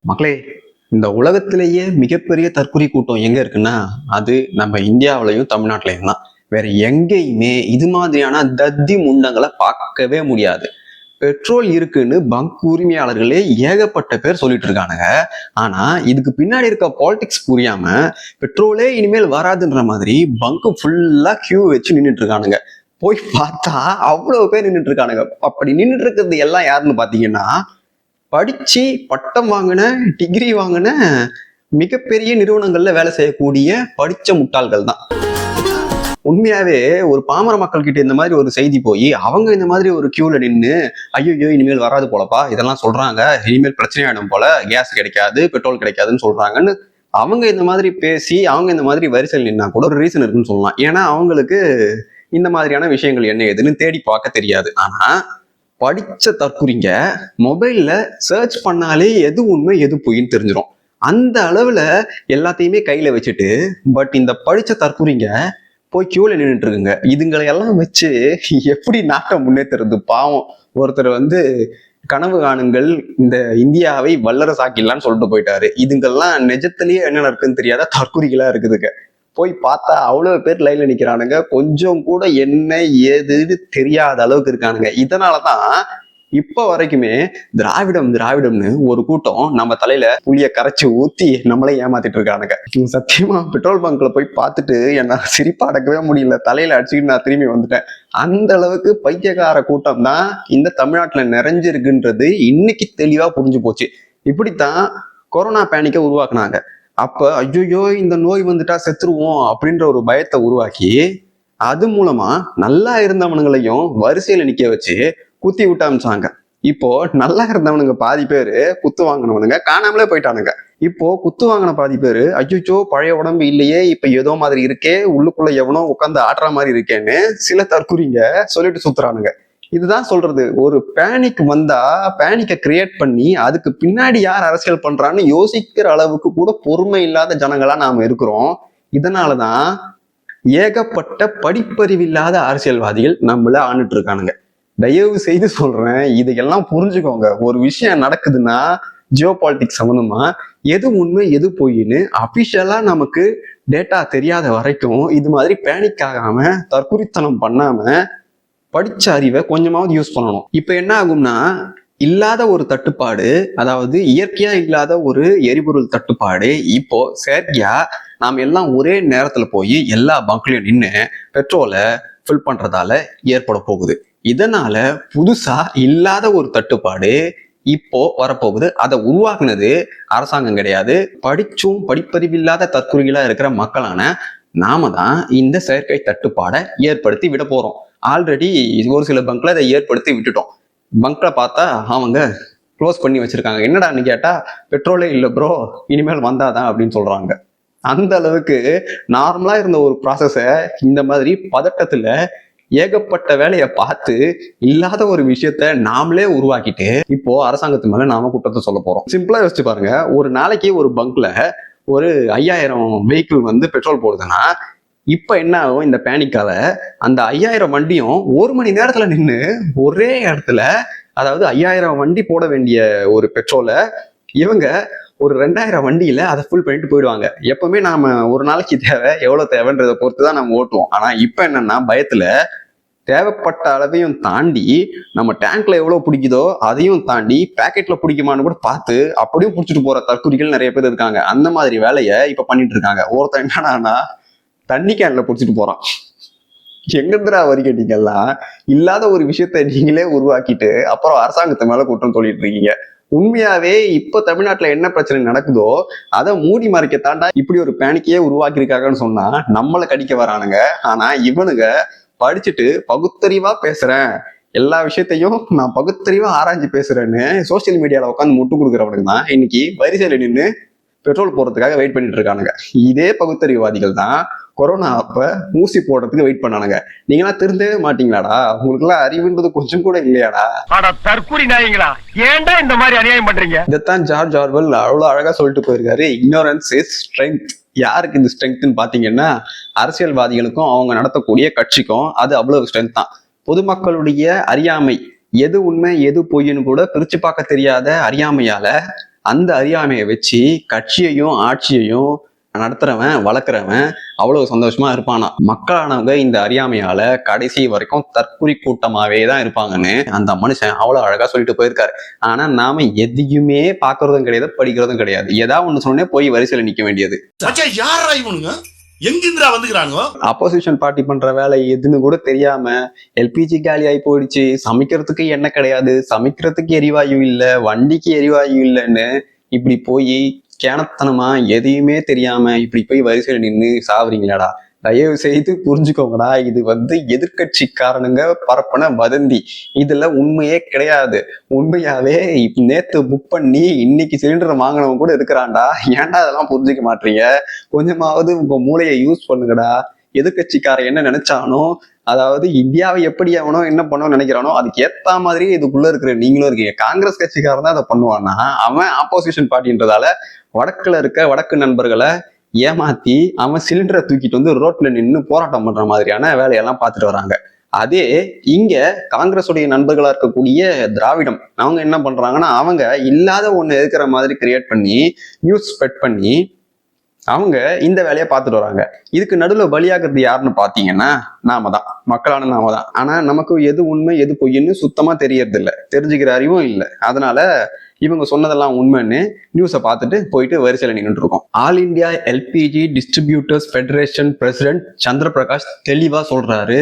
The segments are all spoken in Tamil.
மக்களே, இந்த உலகத்திலேயே மிகப்பெரிய தற்குறி கூட்டம் எங்க இருக்குன்னா அது நம்ம இந்தியாவிலையும் தமிழ்நாட்டிலையும் தான். வேற எங்கேயுமே இது மாதிரியான தத்தி முண்டங்களை பார்க்கவே முடியாது. பெட்ரோல் இருக்குன்னு பங்க் உரிமையாளர்களே ஏகப்பட்ட பேர் சொல்லிட்டு இருக்கானுங்க. ஆனா இதுக்கு பின்னாடி இருக்க பாலிடிக்ஸ் புரியாம பெட்ரோலே இனிமேல் வராதுன்ற மாதிரி பங்க் ஃபுல்லா கியூ வச்சு நின்றுட்டு இருக்கானுங்க. போய் பார்த்தா அவ்வளவு பேர் நின்றுட்டு இருக்கானுங்க. அப்படி நின்றுட்டு இருக்கிறது எல்லாம் யாருன்னு பாத்தீங்கன்னா, படிச்சு பட்டம் வாங்கின, டிகிரி வாங்கின, மிகப்பெரிய நிறுவனங்கள்ல வேலை செய்யக்கூடிய படிச்ச முட்டாள்கள் தான். உண்மையாவே ஒரு பாமர மக்கள் கிட்ட இந்த மாதிரி ஒரு செய்தி போய் அவங்க இந்த மாதிரி ஒரு கியூல நின்று ஐயோ இனிமேல் வராது போலப்பா, இதெல்லாம் சொல்றாங்க, இனிமேல் பிரச்சனை ஆயிடும் போல, கேஸ் கிடைக்காது, பெட்ரோல் கிடைக்காதுன்னு சொல்றாங்கன்னு அவங்க இந்த மாதிரி பேசி அவங்க இந்த மாதிரி வரிசையில் நின்னா கூட ஒரு ரீசன் இருக்குன்னு சொல்லலாம். ஏன்னா அவங்களுக்கு இந்த மாதிரியான விஷயங்கள் என்ன ஏதுன்னு தேடி பார்க்க தெரியாது. ஆனா படிச்ச தற்குறிங்க மொபைல்ல சர்ச் பண்ணாலே எது உண்மை எது பொய்ன்னு தெரிஞ்சிடும். அந்த அளவுல எல்லாத்தையுமே கையில வச்சுட்டு பட் இந்த படிச்ச தற்குறிங்க போய் கியூல நின்றுட்டு இருக்குங்க. இதுங்களை எல்லாம் வச்சு எப்படி நாட்டை முன்னேற்றுறது? பாவம், ஒருத்தர் கனவு காணுங்கள், இந்த இந்தியாவை வல்லரசாக்கிடலான்னு சொல்லிட்டு போயிட்டாரு. இதுங்கெல்லாம் நிஜத்திலேயே என்ன நடக்குன்னு தெரியாத தற்குறிகளா இருக்குதுங்க. போய் பார்த்தா அவ்வளவு பேர் லைன்ல நிக்கிறானுங்க. கொஞ்சம் கூட என்ன ஏதுன்னு தெரியாத அளவுக்கு இருக்கானுங்க. இதனாலதான் இப்ப வரைக்குமே திராவிடம் திராவிடம்னு ஒரு கூட்டம் நம்ம தலையில புளிய கரைச்சி ஊத்தி நம்மளே ஏமாத்திட்டு இருக்கானுங்க. சத்தியமா பெட்ரோல் பங்க்ல போய் பார்த்துட்டு என்ன சிரிப்பா அடக்கவே முடியல. தலையில அடிச்சுக்கிட்டு நான் திரும்பி வந்துட்டேன். அந்த அளவுக்கு பைத்தியக்கார கூட்டம் தான் இந்த தமிழ்நாட்டுல நிறைஞ்சிருக்குன்றது இன்னைக்கு தெளிவா புரிஞ்சு போச்சு. இப்படித்தான் கொரோனா பேனிக்கை உருவாக்குனாங்க. அப்ப ஐயோ இந்த நோய் வந்துட்டா செத்துருவோம் அப்படின்ற ஒரு பயத்தை உருவாக்கி அது மூலமா நல்லா இருந்தவனுங்களையும் வரிசையில நிக்க வச்சு குத்தி விட்டு அமிச்சாங்க. இப்போ நல்லா இருந்தவனுங்க பாதி பேரு, குத்து வாங்கினவனுங்க காணாமலே போயிட்டானுங்க. இப்போ குத்து வாங்கின பாதி பேரு ஐயோ பழைய உடம்பு இல்லையே, இப்ப ஏதோ மாதிரி இருக்கே, உள்ளுக்குள்ள எவனோ உட்காந்து ஆடுற மாதிரி இருக்கேன்னு சில தற்குறிங்க சொல்லிட்டு சுத்துறானுங்க. இதுதான் சொல்றது, ஒரு பேனிக் வந்தா பேனிக்கை கிரியேட் பண்ணி அதுக்கு பின்னாடி யார் அரசியல் பண்றான்னு யோசிக்கிற அளவுக்கு கூட பொறுமை இல்லாத ஜனங்களா நாம இருக்கிறோம். இதனாலதான் ஏகப்பட்ட படிப்பறிவில்லாத அரசியல்வாதிகள் நம்மள ஆண்டுட்டு இருக்கானுங்க. தயவு செய்து சொல்றேன், இதையெல்லாம் புரிஞ்சுக்கோங்க. ஒரு விஷயம் நடக்குதுன்னா ஜியோ பாலிட்டிக்ஸ் சம்பந்தமா எது உண்மை எது பொய்ன்னு அபிஷியலா நமக்கு டேட்டா தெரியாத வரைக்கும் இது மாதிரி பேனிக் ஆகாம தற்குறித்தனம் பண்ணாம படிச்ச அறிவை கொஞ்சமாவது யூஸ் பண்ணணும். இப்ப என்ன ஆகும்னா, இல்லாத ஒரு தட்டுப்பாடு, அதாவது இயற்கையா இல்லாத ஒரு எரிபொருள் தட்டுப்பாடு இப்போ செயற்கையா நாம் எல்லாம் ஒரே நேரத்துல போய் எல்லா பங்க்லயும் நின்று பெட்ரோலை ஃபில் பண்றதால ஏற்பட போகுது. இதனால புதுசா இல்லாத ஒரு தட்டுப்பாடு இப்போ வரப்போகுது. அதை உருவாக்குனது அரசாங்கம் கிடையாது, படிச்சும் படிப்பறிவில்லாத தற்குறிகளா இருக்கிற மக்களான நாம தான் இந்த செயற்கை தட்டுப்பாடை ஏற்படுத்தி விட போறோம். ஆல்ரெடி ஒரு சில பங்க்ல அதை ஏற்படுத்தி விட்டுட்டோம். பங்க்ல பார்த்தா அவங்க க்ளோஸ் பண்ணி வச்சிருக்காங்க. என்னடான்னு கேட்டா பெட்ரோலே இல்லை ப்ரோ, இனிமேல் வந்தாதான் அப்படின்னு சொல்றாங்க. அந்த அளவுக்கு நார்மலா இருந்த ஒரு ப்ராசஸை இந்த மாதிரி பதட்டத்துல ஏகப்பட்ட வேலையை பார்த்து இல்லாத ஒரு விஷயத்த நாமளே உருவாக்கிட்டு இப்போ அரசாங்கத்து மேல நாம குற்றத்தை சொல்ல போறோம். சிம்பிளா யோசிச்சு பாருங்க, ஒரு நாளைக்கு ஒரு பங்க்ல ஒரு 5000 வெஹிக்கிள் பெட்ரோல் போடுதுன்னா இப்ப என்ன ஆகும்? இந்த பேனிக்கால அந்த 5000 வண்டியும் ஒரு மணி நேரத்துல நின்று ஒரே இடத்துல, அதாவது 5000 வண்டி போட வேண்டிய ஒரு பெட்ரோலை இவங்க ஒரு 2000 வண்டியில அதை ஃபுல் பண்ணிட்டு போயிடுவாங்க. எப்பவுமே நாம ஒரு நாளைக்கு தேவை எவ்வளவு தேவைன்றதை பொறுத்துதான் நம்ம ஓட்டுவோம். ஆனா இப்ப என்னன்னா, பயத்துல தேவைப்பட்ட அளவையும் தாண்டி நம்ம டேங்க்ல எவ்வளவு பிடிக்குதோ அதையும் தாண்டி பேக்கெட்ல பிடிக்குமான்னு கூட பார்த்து அப்படியும் பிடிச்சிட்டு போற தற்குறிகள் நிறைய பேர் இருக்காங்க. அந்த மாதிரி வேலையை இப்ப பண்ணிட்டு இருக்காங்க. ஒருத்தன் என்னடானா தண்ணி கேன்ல பிடிச்சிட்டு போறான். எங்கிருந்துடா வரி கேட்டீங்கல்லாம் இல்லாத ஒரு விஷயத்த நீங்களே உருவாக்கிட்டு அப்புறம் அரசாங்கத்து மேல குற்றம் சொல்லிட்டு இருக்கீங்க. உண்மையாவே இப்ப தமிழ்நாட்டுல என்ன பிரச்சனை நடக்குதோ அதை மூடி மறைக்க தாண்டா இப்படி ஒரு பேனிக்கையே உருவாக்கி இருக்காங்கன்னு சொன்னா நம்மளை கடிக்க வரானுங்க. ஆனா இவனுங்க படிச்சுட்டு பகுத்தறிவா பேசுறேன், எல்லா விஷயத்தையும் நான் பகுத்தறிவா ஆராய்ச்சி பேசுறேன்னு சோசியல் மீடியால உட்காந்து முட்டு கொடுக்குறவனுக்கு தான் இன்னைக்கு வரிசையில நின்று பெட்ரோல் போடுறதுக்காக வெயிட் பண்ணிட்டு இருக்கானுங்க. இதே பகுத்தறிவாதிகள் தான் கொரோனா அப்ப ஊசி போடுறதுக்கு வெயிட் பண்ணானுங்க. நீங்களாம் திருந்தவே மாட்டீங்களாடா? உங்களுக்கு எல்லாம் அறிவுன்றது கொஞ்சம் கூட இல்லையாடா? தற்கூரி நாயங்களா, ஏன்டா இந்த மாதிரி அநியாயம் பண்றீங்க? இதைத்தான் ஜார்ஜ் ஆர்வெல் அவ்வளவு அழகா சொல்லிட்டு போயிருக்காரு. Ignorance is strength. யாருக்கு இந்த ஸ்ட்ரென்த்னு பாத்தீங்கன்னா, அரசியல்வாதிகளுக்கும் அவங்க நடத்தக்கூடிய கட்சிக்கும் அது அவ்வளவு ஸ்ட்ரென்த் தான். பொதுமக்களுடைய அறியாமை, எது உண்மை எது பொய்ன்னு கூட பிரிச்சு பார்க்க தெரியாத அறியாமையால அந்த அறியாமையை வச்சு கட்சியையும் ஆட்சியையும் நடத்துறவன் வளர்க்குறவன் அவ்வளவு சந்தோஷமா இருப்பானா. மக்களானவங்க இந்த அறியாமையால கடைசி வரைக்கும் தற்குறி கூட்டமாவே தான் இருப்பாங்கன்னு அந்த மனுஷன் அவ்வளவு அழகா சொல்லிட்டு போயிருக்காரு. ஆனா நாம எதையுமே பாக்குறதும் கிடையாது, படிக்கிறதும் கிடையாது. ஏதாவது ஒண்ணு சொன்னே போய் வரிசையில நிக்க வேண்டியது. எங்கிருந்தா வந்துக்கிறானுங்க? அப்போசிஷன் பார்ட்டி பண்ற வேலை எதுன்னு கூட தெரியாம எல்பிஜி காலி ஆகி போயிடுச்சு, சமைக்கிறதுக்கு எண்ணெய் கிடையாது, சமைக்கிறதுக்கு எரிவாயு இல்ல, வண்டிக்கு எரிவாயு இல்லைன்னு இப்படி போய் கேனத்தனமா எதையுமே தெரியாம இப்படி போய் வரிசையில நின்று சாவறீங்களாடா. தயவு செய்து புரிஞ்சுக்கோங்கடா, இது எதிர்கட்சிக்காரனுங்க பரப்பன வதந்தி. இதுல உண்மையே கிடையாது. உண்மையாவே நேத்து புக் பண்ணி இன்னைக்கு சிலிண்டர் வாங்கினவங்க கூட இருக்கிறான்டா. ஏன்டா அதெல்லாம் புரிஞ்சுக்க மாட்டீங்க? கொஞ்சமாவது உங்க மூளையை யூஸ் பண்ணுங்கடா. எதிர்கட்சிக்காரன் என்ன நினைச்சானோ, அதாவது இந்தியாவை எப்படி அவனோ என்ன பண்ணணும்னு நினைக்கிறானோ அதுக்கு ஏத்த மாதிரி இதுக்குள்ள இருக்கிற நீங்களும் இருக்கீங்க. காங்கிரஸ் கட்சிக்காரன் தான் அதை பண்ணுவான்னா, அவன் ஆப்போசிஷன் பார்ட்டின்றதால வடக்குல இருக்க வடக்கு நண்பர்களை ஏமாத்தி அவன் சிலிண்டரை தூக்கிட்டு வந்து ரோட்ல நின்று போராட்டம் பண்ற மாதிரியான வேலையெல்லாம் பார்த்துட்டு வராங்க. அதே இங்க காங்கிரஸுடைய நண்பர்களா இருக்கக்கூடிய திராவிடம் அவங்க என்ன பண்றாங்கன்னா, அவங்க இல்லாத ஒண்ணு இருக்கிற மாதிரி கிரியேட் பண்ணி நியூஸ் ஸ்ப்ரெட் பண்ணி அவங்க இந்த வேலையை பார்த்துட்டு வராங்க. இதுக்கு நடுவில் பலியாகிறது யாருன்னு பார்த்தீங்கன்னா நாம தான், மக்களான நாம தான். ஆனா நமக்கு எது உண்மை எது பொய்ன்னு சுத்தமா தெரியறது இல்லை, தெரிஞ்சுக்கிற அறிவும் இல்லை. அதனால இவங்க சொன்னதெல்லாம் உண்மைன்னு நியூஸை பார்த்துட்டு போயிட்டு வரிசையில் நின்றுட்டு இருக்கோம். All India LPG distributors federation president Chandra Prakash தெளிவா சொல்றாரு,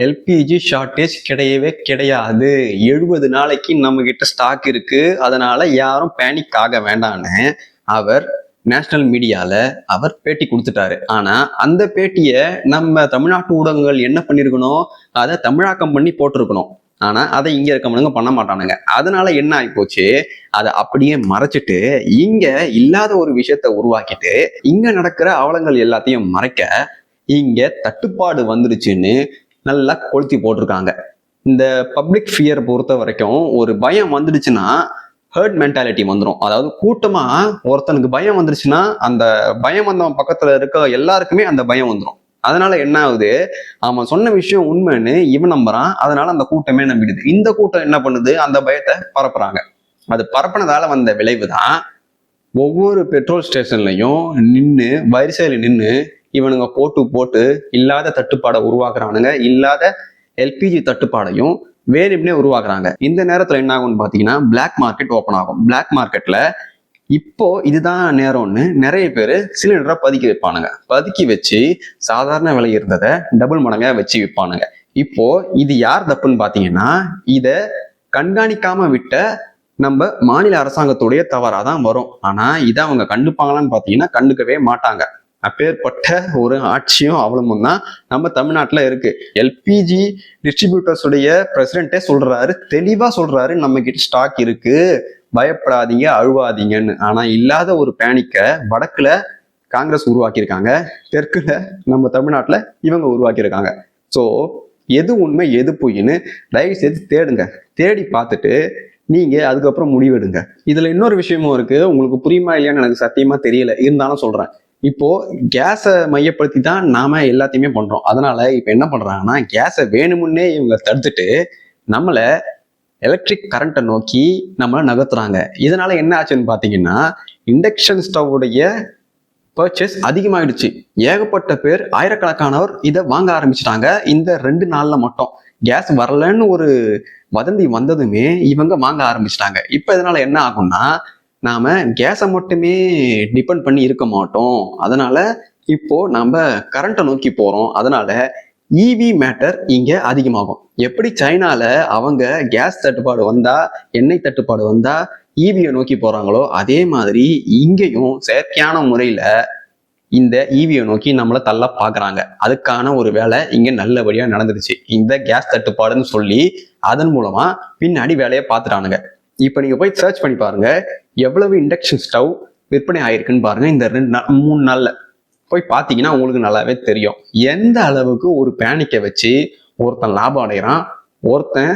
எல்பிஜி ஷார்டேஜ் கிடையவே கிடையாது, 70 நாளைக்கு நம்ம கிட்ட ஸ்டாக் இருக்கு, அதனால யாரும் பேனிக் ஆக வேண்டான்னு அவர் நேஷனல் மீடியால அவர் பேட்டி கொடுத்துட்டாரு. ஆனா அந்த பேட்டியை நம்ம தமிழ்நாட்டு ஊடகங்கள் என்ன பண்ணிருக்கணும், அதை தமிழாக்கம் பண்ணி போட்டிருக்கணும். ஆனா அதை இங்க இருக்கவனுங்க பண்ண மாட்டானுங்க. அதனால என்ன ஆகி போச்சு, அதை அப்படியே மறைச்சிட்டு இங்க இல்லாத ஒரு விஷயத்த உருவாக்கிட்டு இங்க நடக்கிற அவலங்கள் எல்லாத்தையும் மறைக்க இங்க தட்டுப்பாடு வந்துருச்சுன்னு நல்லா கொளுத்தி போட்டிருக்காங்க. இந்த பப்ளிக் ஃபியர் பொறுத்த வரைக்கும் ஒரு பயம் வந்துடுச்சுன்னா ஹர்ட் மென்டாலிட்டி வந்துடும். அதாவது கூட்டமா ஒருத்தனுக்கு பயம் வந்துருச்சுன்னா அந்த பயம் வந்தவன் பக்கத்துல இருக்க எல்லாருக்குமே அந்த பயம் வந்துடும். அதனால என்ன ஆகுது, அவன் சொன்ன விஷயம் உண்மைன்னு இவன் நம்புறான், அதனால அந்த கூட்டமே நம்பிடுது. இந்த கூட்டம் என்ன பண்ணுது, அந்த பயத்தை பரப்புறாங்க. அது பரப்புனதால வந்த விளைவு தான் ஒவ்வொரு பெட்ரோல் ஸ்டேஷன்லையும் நின்று வரிசையில நின்று இவனுங்க போட்டு இல்லாத தட்டுப்பாடை உருவாக்குறானுங்க, இல்லாத எல்பிஜி தட்டுப்பாடையும் வேணும்னே உருவாக்குறாங்க. இந்த நேரத்துல என்ன ஆகும்னு பாத்தீங்கன்னா பிளாக் மார்க்கெட் ஓப்பன் ஆகும். பிளாக் மார்க்கெட்ல இப்போ இதுதான் நேரம்னு நிறைய பேர் சிலிண்டரை பதுக்கி வைப்பானுங்க. பதுக்கி வச்சு சாதாரண விலை இருந்ததை டபுள் மடங்கா வச்சு விற்பானுங்க. இப்போ இது யார் தப்புன்னு பாத்தீங்கன்னா, இத கண்காணிக்காம விட்ட நம்ம மாநில அரசாங்கத்துடைய தவறாதான் வரும். ஆனா இதை அவங்க கண்டுப்பாங்களான்னு பாத்தீங்கன்னா கண்டுக்கவே மாட்டாங்க. அப்பேற்பட்ட ஒரு ஆட்சியும் அவலமும் தான் நம்ம தமிழ்நாட்டுல இருக்கு. எல்பிஜி டிஸ்ட்ரிபியூட்டர்ஸ் உடைய பிரசிடென்டே சொல்றாரு, தெளிவா சொல்றாரு, நம்ம கிட்ட ஸ்டாக் இருக்கு, பயப்படாதீங்க அழுவாதீங்கன்னு. ஆனா இல்லாத ஒரு பேனிக்க வடக்குல காங்கிரஸ் உருவாக்கியிருக்காங்க, தெற்குல நம்ம தமிழ்நாட்டுல இவங்க உருவாக்கியிருக்காங்க. ஸோ எது உண்மை எது பொய்ன்னு தயவு செய்து தேடுங்க. தேடி பார்த்துட்டு நீங்க அதுக்கப்புறம் முடிவெடுங்க. இதுல இன்னொரு விஷயமும் இருக்கு, உங்களுக்கு புரியுமா இல்லையான்னு எனக்கு சத்தியமா தெரியல, இருந்தாலும் சொல்றேன். இப்போ கேஸை மையப்படுத்தி தான் நாம எல்லாத்தையுமே பண்றோம். அதனால இப்ப என்ன பண்றாங்கன்னா, கேஸை வேணுமுன்னே இவங்க தடுத்துட்டு நம்மள எலக்ட்ரிக் கரண்ட்டை நோக்கி நம்மளை நகர்த்துறாங்க. இதனால என்ன ஆச்சுன்னு பாத்தீங்கன்னா, இண்டக்ஷன் ஸ்டவ்வுடைய பர்ச்சேஸ் அதிகமாயிடுச்சு. ஏகப்பட்ட பேர், ஆயிரக்கணக்கானவர் இதை வாங்க ஆரம்பிச்சிட்டாங்க. இந்த 2 நாள்ல மட்டும் கேஸ் வரலன்னு ஒரு வதந்தி வந்ததுமே இவங்க வாங்க ஆரம்பிச்சிட்டாங்க. இப்ப இதனால என்ன ஆகும்னா, நாம கேஸை மட்டுமே டிபெண்ட் பண்ணி இருக்க மாட்டோம். அதனால இப்போ நம்ம கரண்ட்டை நோக்கி போறோம். அதனால இவி மேட்டர் இங்க அதிகமாகும். எப்படி சைனால அவங்க கேஸ் தட்டுப்பாடு வந்தா, எண்ணெய் தட்டுப்பாடு வந்தா இவியை நோக்கி போறாங்களோ, அதே மாதிரி இங்கேயும் செயற்கையான முறையில இந்த இவியை நோக்கி நம்மளை தள்ள பாக்குறாங்க. அதுக்கான ஒரு வேலை இங்க நல்லபடியா நடந்துருச்சு. இந்த கேஸ் தட்டுப்பாடுன்னு சொல்லி அதன் மூலமா பின்னாடி வேலையை பார்த்துட்டானுங்க. இப்ப நீங்க போய் சர்ச் பண்ணி பாருங்க, எவ்வளவு இண்டக்ஷன் ஸ்டவ் விற்பனை ஆயிருக்குன்னு பாருங்க. இந்த 3 நாள்ல போய் பார்த்தீங்கன்னா உங்களுக்கு நல்லாவே தெரியும் எந்த அளவுக்கு ஒரு பேனிக்கை வச்சு ஒருத்தன் லாபம் அடைகிறான், ஒருத்தன்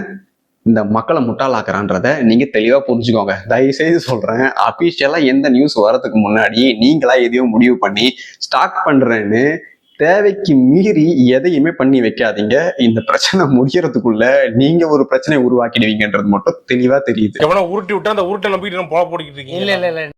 இந்த மக்களை முட்டாளாக்குறான்றத நீங்க தெளிவா புரிஞ்சுக்கோங்க. தயவுசெய்து சொல்றேன், அபிஷியலா எந்த நியூஸ் வரதுக்கு முன்னாடி நீங்களா எதையும் முடிவு பண்ணி ஸ்டாக் பண்றேன்னு தேவைக்கு மீறி எதையுமே பண்ணி வைக்காதீங்க. இந்த பிரச்சனை முடியறதுக்குள்ள நீங்க ஒரு பிரச்சனை உருவாக்கிடுவீங்கன்றது மட்டும் தெளிவா தெரியுது. எவனோ உருட்டி விட்டா அந்த உருட்டை நம்பிட்டு போட போட்டுக்கிட்டு இருக்கீங்க. இல்ல